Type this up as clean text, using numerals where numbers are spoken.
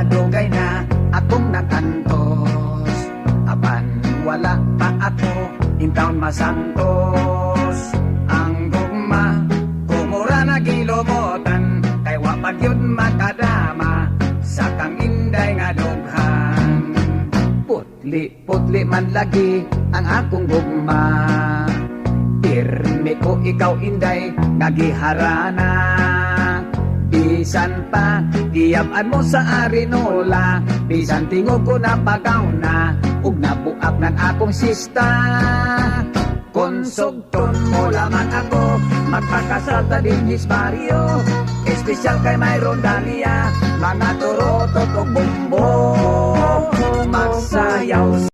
dugay na akong nakantos. Apan wala pa ako in taon masantos. Ang gugma kumura na gilobotan, kay wapag yun makadama sa kang inday nga dughan. Putli man lagi ang akong gugma, pirmi ko ikaw inday nga giharana. Bisan pa giyab-an mo sa arinola, bisan tingog ko na pagaw na ug nabuak ng akong sista. Konsugton mo lamang ako, magpakasal ta din his barrio, espesyal kay mayroon dalia, mga turotot o bumbo magsayaw.